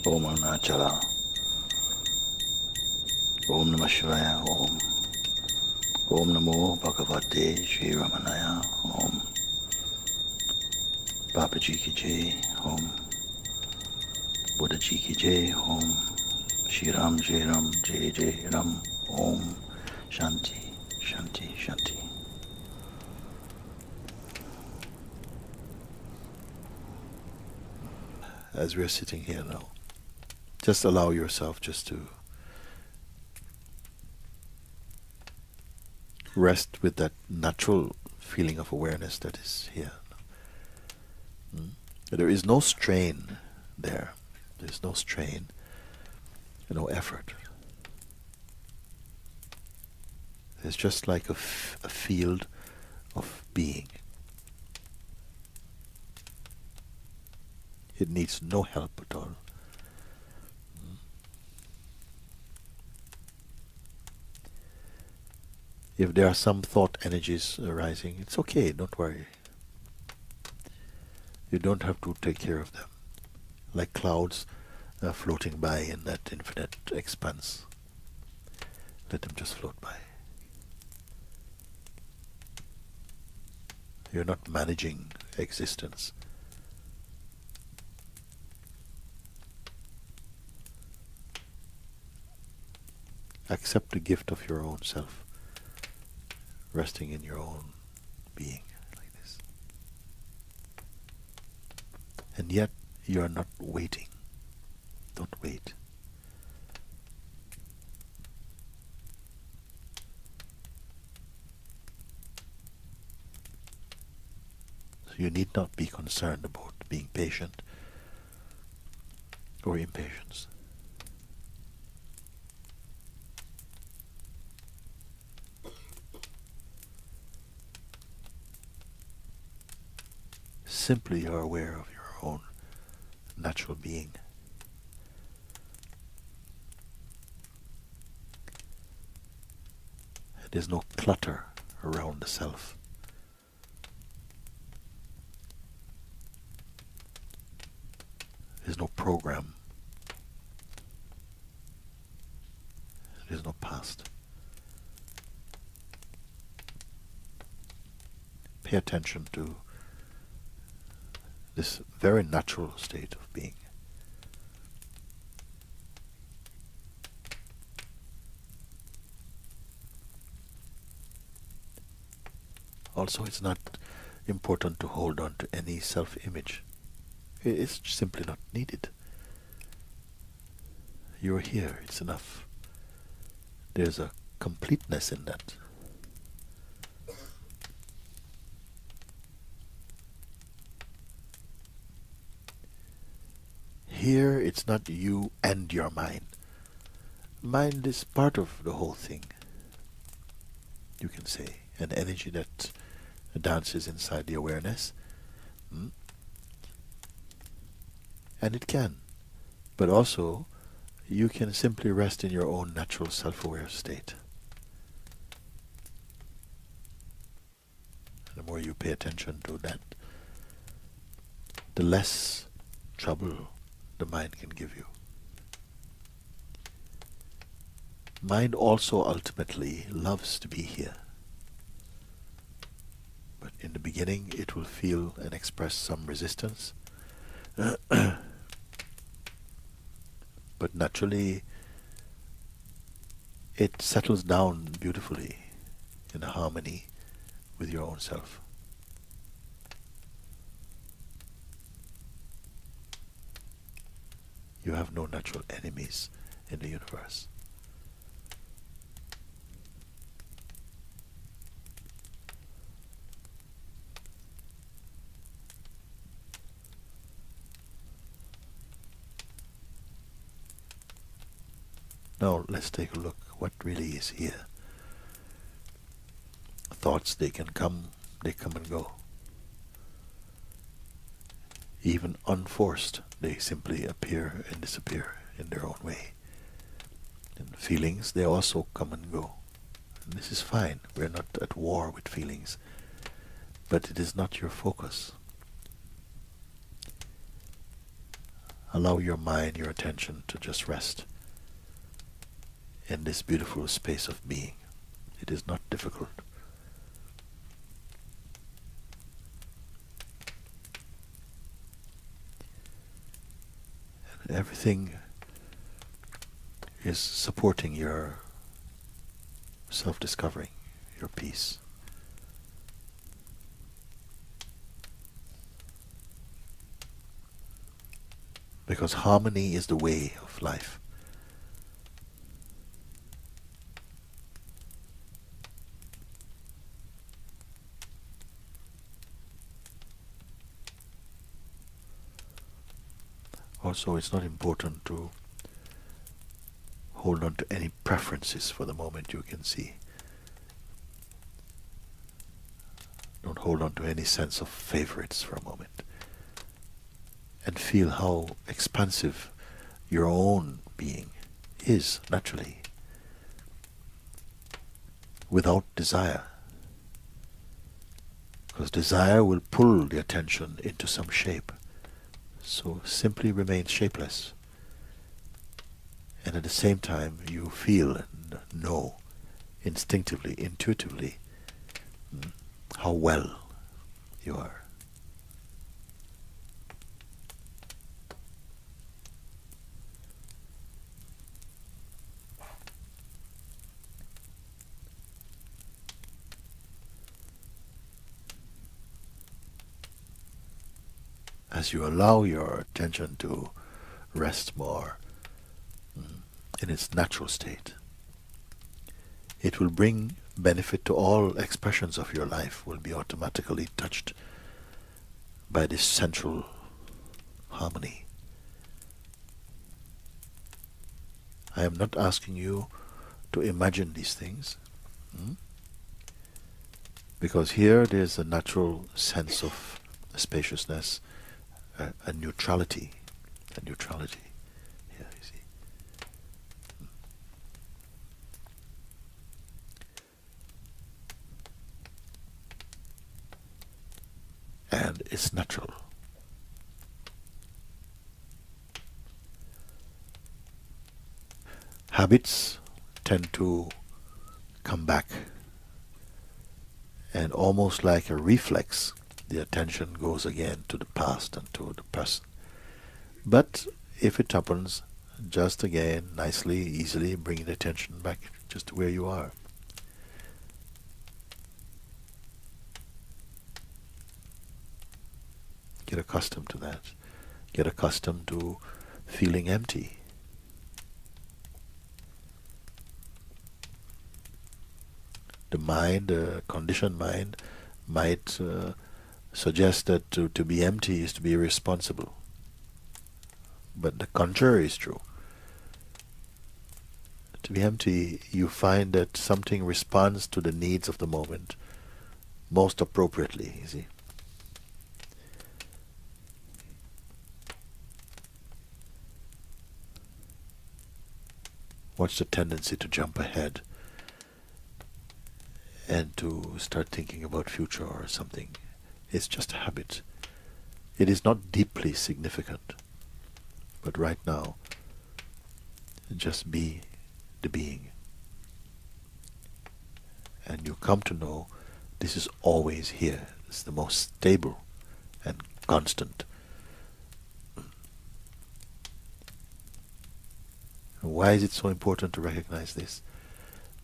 Om Arunachala. Om Namah Shivaya. Om. Om Namo Bhagavate Sri Ramanaya. Om. Babaji ki Jai. Om. Buddha Ji ki Jai. Om. Shri Ram Jai Ram Jai Jai Ram. Om. Shanti. Shanti. Shanti. As we are sitting here now, just allow yourself just to rest with that natural feeling of awareness that is here. There is no strain there. There's no strain, no effort. It's just like a field of being. It needs no help at all. If there are some thought energies arising, it's okay, don't worry. You don't have to take care of them. Like clouds floating by in that infinite expanse. Let them just float by. You're not managing existence. Accept the gift of your own self, resting in your own being like this. And yet you are not waiting. Don't wait. So you need not be concerned about being patient or impatience. Simply you are aware of your own natural being. There's no clutter around the self. There's no program. There's no past. Pay attention to this very natural state of being. Also, it's not important to hold on to any self-image. It's simply not needed. You're here, it's enough. There's a completeness in that. Here, it's not you and your mind. Mind is part of the whole thing, you can say. An energy that dances inside the awareness. And it can. But also, you can simply rest in your own natural self-aware state. The more you pay attention to that, the less trouble the mind can give you. Mind also ultimately loves to be here. But in the beginning it will feel and express some resistance. But naturally it settles down beautifully in harmony with your own self. You have no natural enemies in the universe. Now let's take a look what really is here. Thoughts, they can come, they come and go. Even unforced, they simply appear and disappear in their own way. And feelings, they also come and go. And this is fine. We're not at war with feelings. But it is not your focus. Allow your mind, your attention to just rest in this beautiful space of being. It is not difficult. And everything is supporting your self-discovery, your peace. Because harmony is the way of life. Also, it's not important to hold on to any preferences for the moment. You can see. Don't hold on to any sense of favorites for a moment. And feel how expansive your own being is naturally, without desire. Because desire will pull the attention into some shape. So simply remain shapeless. And at the same time, you feel and know instinctively, intuitively, how well you are. As you allow your attention to rest more in its natural state, it will bring benefit to all expressions of your life, will be automatically touched by this central harmony. I am not asking you to imagine these things, because here there's a natural sense of spaciousness, a neutrality, here you see. And it's natural. Habits tend to come back, and almost like a reflex, the attention goes again to the past and to the present. But if it happens, just again, nicely, easily bring the attention back just to where you are. Get accustomed to that. Get accustomed to feeling empty. The mind, the conditioned mind, might suggest that to be empty is to be irresponsible. But the contrary is true. To be empty, you find that something responds to the needs of the moment most appropriately, you see. What's the tendency to jump ahead and to start thinking about future or something? It's just a habit. It is not deeply significant. But right now, just be the being. And you come to know this is always here. It's the most stable and constant. And why is it so important to recognize this?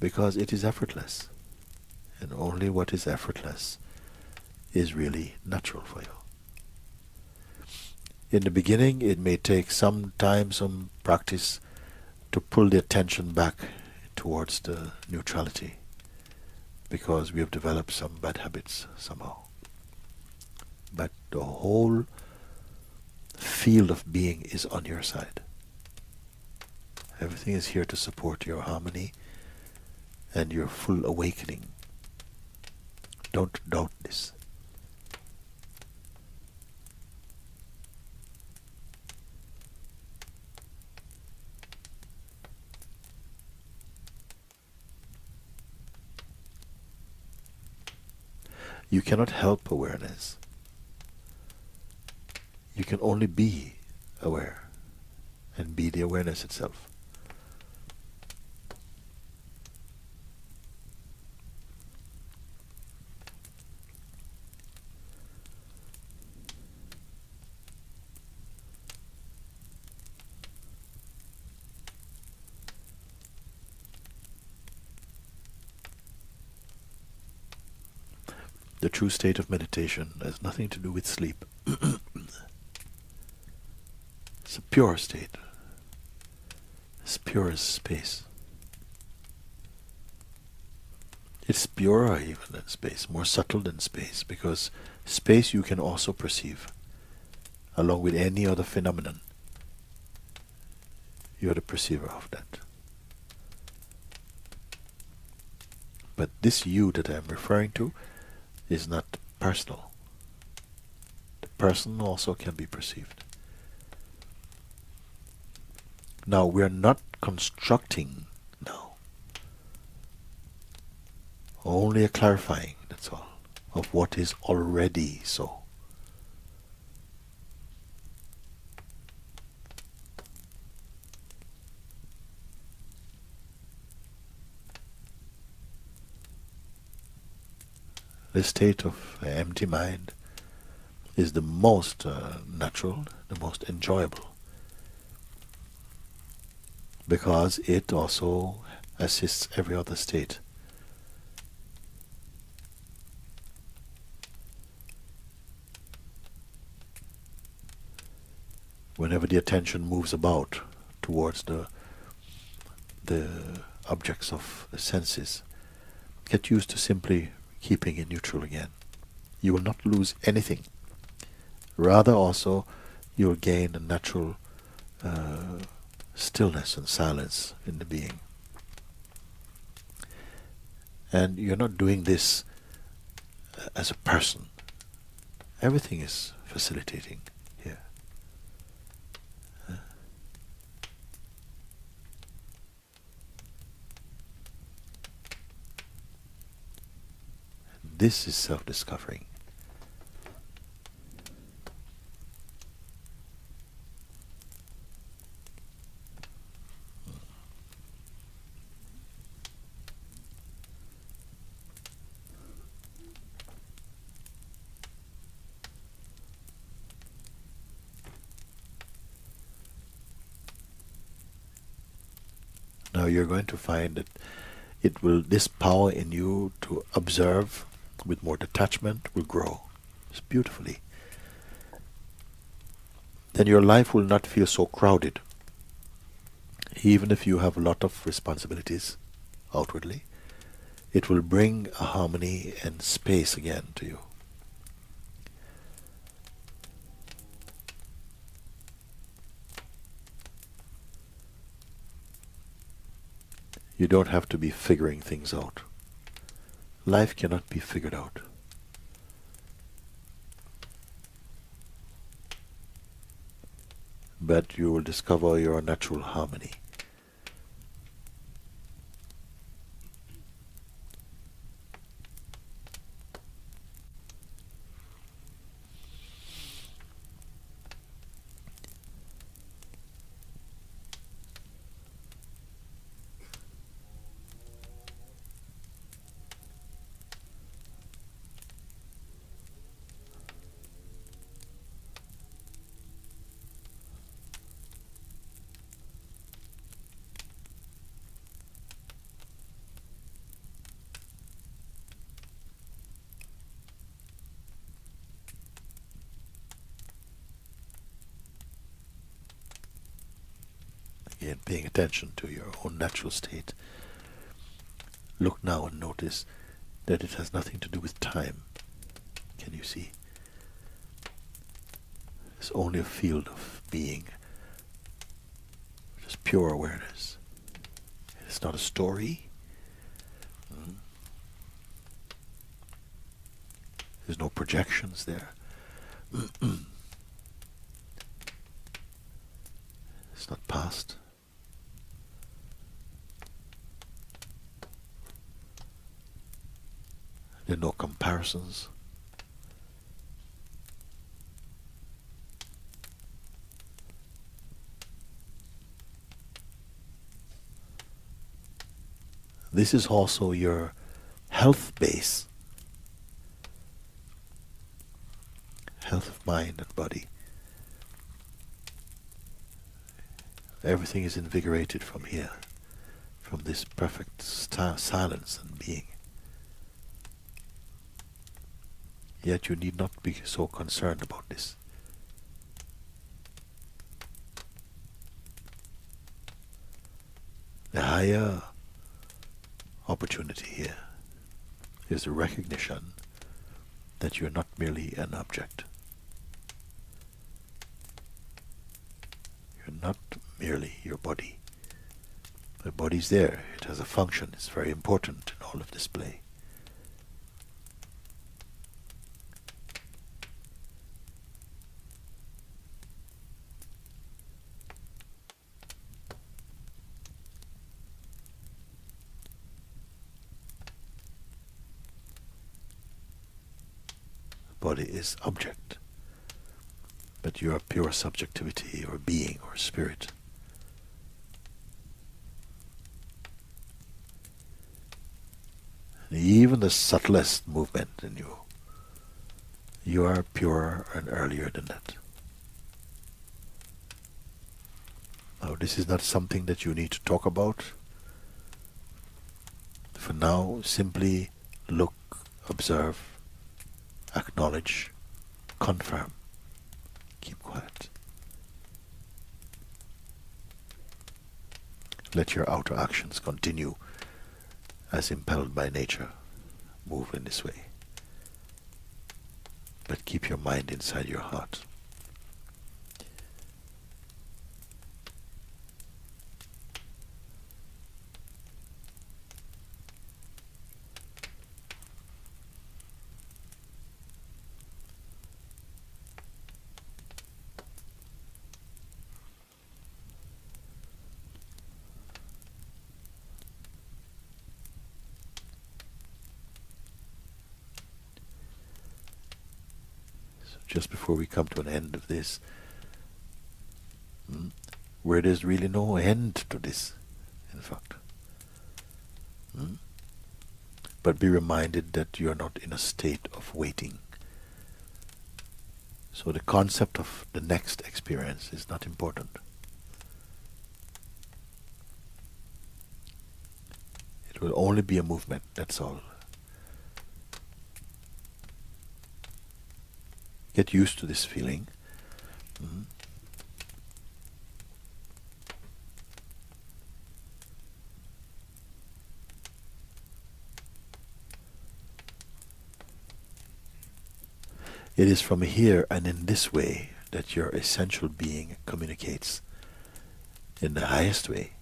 Because it is effortless. And only what is effortless is really natural for you. In the beginning, it may take some time, some practice to pull the attention back towards the neutrality, because we have developed some bad habits somehow. But the whole field of being is on your side. Everything is here to support your harmony and your full awakening. Don't doubt this. You cannot help awareness. You can only be aware. and be the awareness itself. The true state of meditation has nothing to do with sleep. It's a pure state. It's pure as space. It's purer even than space, more subtle than space, because space you can also perceive, along with any other phenomenon. You are the perceiver of that. But this you that I'm referring to is not personal. The person also can be perceived. Now, we are not constructing now. Only a clarifying, that's all, of what is already so. The state of empty mind is the most natural, the most enjoyable, because it also assists every other state. Whenever the attention moves about towards the objects of the senses, get used to simply keeping it neutral again. You will not lose anything. Rather also, you will gain a natural stillness and silence in the being. And you're not doing this as a person. Everything is facilitating here. This is self-discovering. Now you're going to find that this power in you to observe with more detachment will grow beautifully. Then your life will not feel so crowded. Even if you have a lot of responsibilities outwardly, it will bring a harmony and space again to you. You don't have to be figuring things out. Life cannot be figured out. But you will discover your natural harmony. Again, paying attention to your own natural state. Look now and notice that it has nothing to do with time. Can you see? It's only a field of being, just pure awareness. It's not a story. There's no projections there. It's not past. There are no comparisons. This is also your health base, health of mind and body. Everything is invigorated from here, from this perfect silence and being. Yet you need not be so concerned about this. The higher opportunity here is the recognition that you're not merely an object. You're not merely your body. The body's there, it has a function, it's very important in all of this play. The body is object, but you are pure subjectivity or being or spirit. And even the subtlest movement in you, you are purer and earlier than that. Now, this is not something that you need to talk about. For now, simply look, observe, acknowledge, confirm. Keep quiet. Let your outer actions continue as impelled by nature. Move in this way. But keep your mind inside your heart. Just before we come to an end of this, where there's really no end to this, in fact. But be reminded that you're not in a state of waiting. So the concept of the next experience is not important. It will only be a movement, that's all. Get used to this feeling. It is from here and in this way that your essential being communicates in the highest way.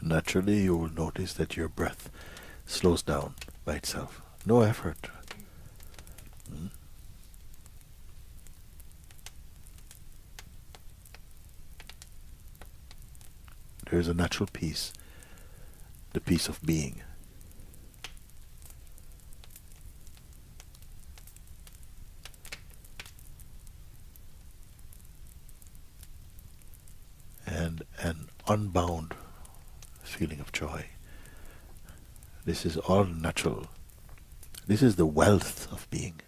Naturally, you will notice that your breath slows down by itself. No effort. There is a natural peace, the peace of being. And an unbound feeling of joy. This is all natural. This is the wealth of being.